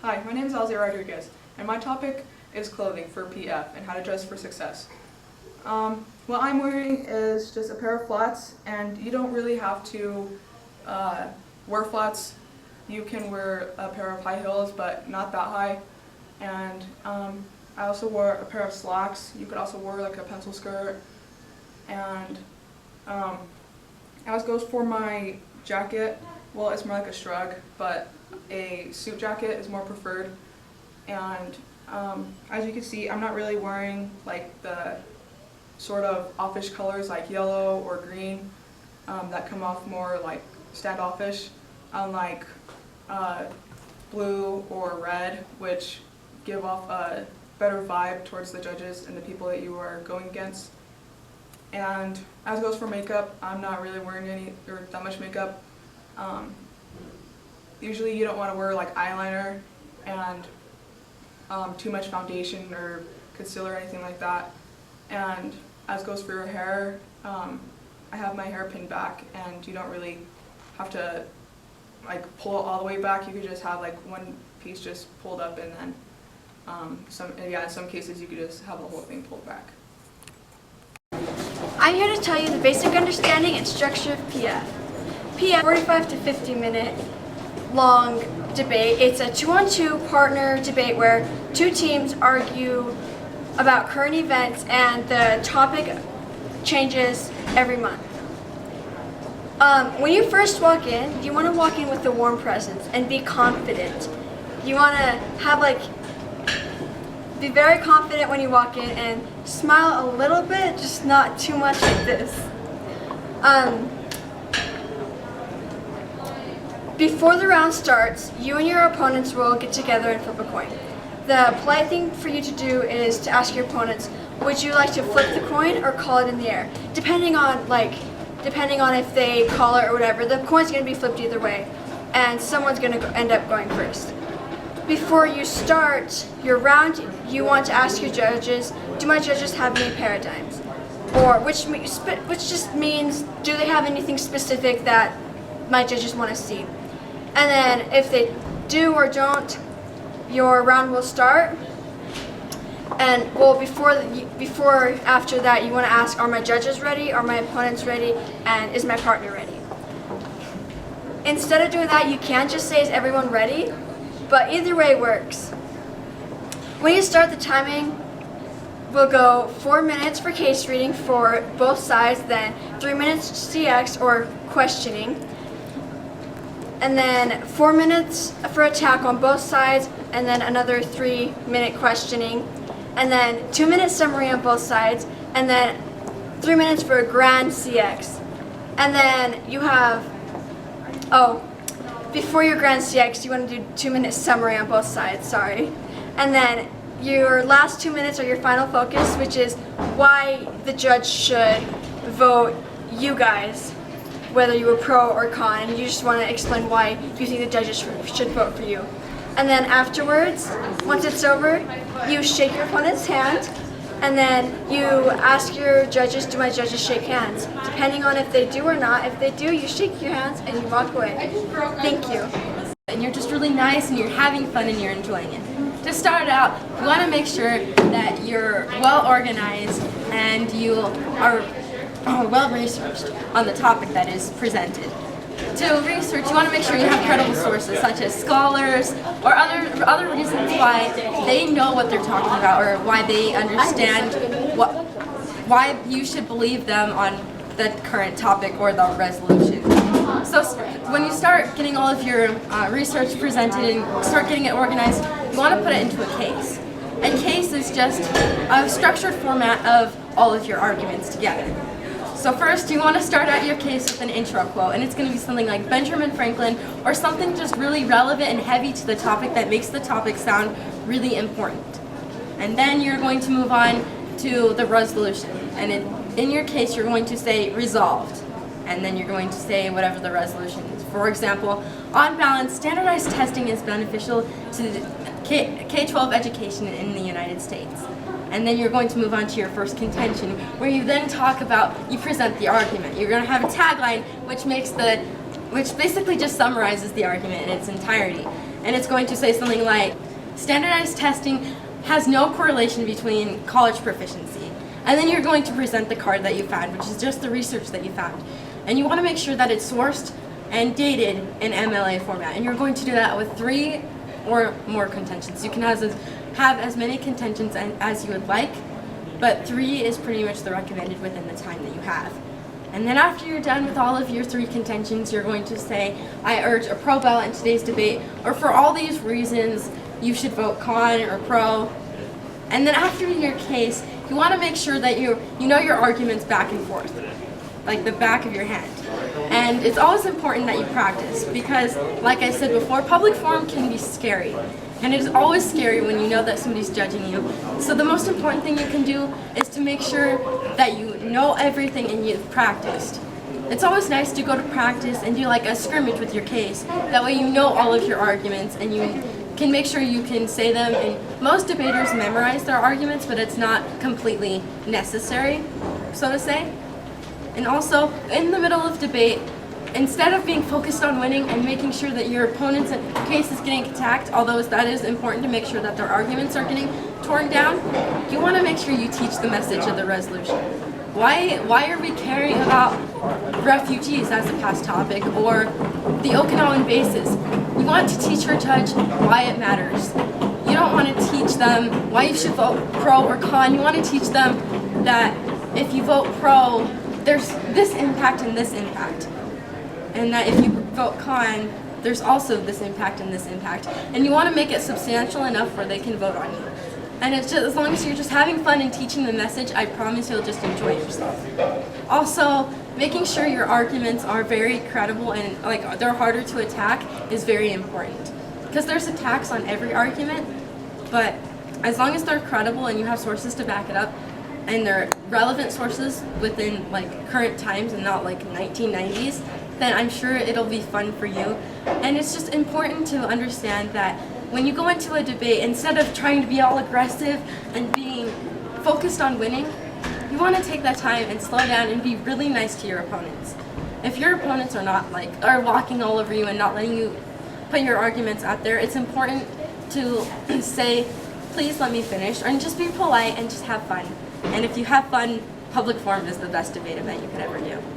Hi, my name is Alzia Rodriguez, and my topic is clothing for PF and how to dress for success. What I'm wearing is just a pair of flats, and you don't really have to wear flats. You can wear a pair of high heels, but not that high. And I also wore a pair of slacks. You could also wear like a pencil skirt. And as goes for my jacket, well, it's more like a shrug, but a suit jacket is more preferred. And as you can see, I'm not really wearing like the sort of office colors like yellow or green that come off more like standoffish, unlike blue or red, which give off a better vibe towards the judges and the people that you are going against. And as goes for makeup, I'm not really wearing any or that much makeup. Usually you don't want to wear like eyeliner and too much foundation or concealer or anything like that. And as goes for your hair, I have my hair pinned back, and you don't really have to like pull it all the way back. You could just have like one piece just pulled up, and then in some cases you could just have the whole thing pulled back. I'm here to tell you the basic understanding and structure of PF. PF, 45 to 50 minute long debate. It's a 2-on-2 partner debate where two teams argue about current events, and the topic changes every month. When you first walk in, you want to walk in with a warm presence and be confident. You want to have be very confident when you walk in and smile a little bit, just not too much like this. Before the round starts, you and your opponents will get together and flip a coin. The polite thing for you to do is to ask your opponents, would you like to flip the coin or call it in the air? Depending on if they call it or whatever, the coin's going to be flipped either way, and someone's going to end up going first. Before you start your round, you want to ask your judges, do my judges have any paradigms? Or which just means, do they have anything specific that my judges want to see? And then if they do or don't, your round will start. And well, after that, you want to ask, are my judges ready? Are my opponents ready? And is my partner ready? Instead of doing that, you can just say, is everyone ready? But either way works. When you start, the timing will go 4 minutes for case reading for both sides, then 3 minutes CX or questioning, and then 4 minutes for attack on both sides, and then another 3-minute questioning, and then 2 minute summary on both sides, and then 3 minutes for a grand CX. And then you have, before your grand CX, you want to do 2 minute summary on both sides, sorry. And then your last 2 minutes are your final focus, which is why the judge should vote you guys, whether you were pro or con, and you just want to explain why you think the judges should vote for you. And then afterwards, once it's over, you shake your opponent's hand, and then you ask your judges, do my judges shake hands? Depending on if they do or not. If they do, you shake your hands and you walk away. Thank you. And you're just really nice and you're having fun and you're enjoying it. To start out, you want to make sure that you're well organized and you are well researched on the topic that is presented. To research, you want to make sure you have credible sources such as scholars or other reasons why they know what they're talking about or why they understand why you should believe them on the current topic or the resolution. So when you start getting all of your research presented and start getting it organized, you want to put it into a case. A case is just a structured format of all of your arguments together. So first, you want to start out your case with an intro quote, and it's going to be something like Benjamin Franklin, or something just really relevant and heavy to the topic that makes the topic sound really important. And then you're going to move on to the resolution, and in your case, you're going to say resolved, and then you're going to say whatever the resolution is. For example, on balance, standardized testing is beneficial to K-12 education in the United States. And then you're going to move on to your first contention, where you then you present the argument. You're going to have a tagline which basically just summarizes the argument in its entirety. and it's going to say something like, standardized testing has no correlation between college proficiency. And then you're going to present the card that you found, which is just the research that you found. And you want to make sure that it's sourced and dated in MLA format. And you're going to do that with 3 or more contentions. You can have as many contentions as you would like, but 3 is pretty much the recommended within the time that you have. And then after you're done with all of your 3 contentions, you're going to say, I urge a pro ballot in today's debate, or for all these reasons, you should vote con or pro. And then after your case, you want to make sure that you know your arguments back and forth, like the back of your hand. And it's always important that you practice because, like I said before, public forum can be scary. And it is always scary when you know that somebody's judging you. So the most important thing you can do is to make sure that you know everything and you've practiced. It's always nice to go to practice and do like a scrimmage with your case. That way you know all of your arguments and you can make sure you can say them. And most debaters memorize their arguments, but it's not completely necessary, so to say. And also, in the middle of debate, instead of being focused on winning and making sure that your opponent's case is getting attacked, although that is important to make sure that their arguments are getting torn down, you want to make sure you teach the message of the resolution. Why are we caring about refugees as a past topic or the Okinawan bases? You want to teach your judge why it matters. You don't want to teach them why you should vote pro or con. You want to teach them that if you vote pro, there's this impact and this impact. And that if you vote con, there's also this impact and this impact. And you want to make it substantial enough where they can vote on you. And it's just, as long as you're just having fun and teaching the message, I promise you'll just enjoy yourself. Also, making sure your arguments are very credible and like they're harder to attack is very important. Because there's attacks on every argument, but as long as they're credible and you have sources to back it up, and they're relevant sources within like current times and not like 1990s, then I'm sure it'll be fun for you. And it's just important to understand that when you go into a debate, instead of trying to be all aggressive and being focused on winning, you want to take that time and slow down and be really nice to your opponents. If your opponents are walking all over you and not letting you put your arguments out there, it's important to say, please let me finish, and just be polite and just have fun. And if you have fun, public forum is the best debate event you could ever do.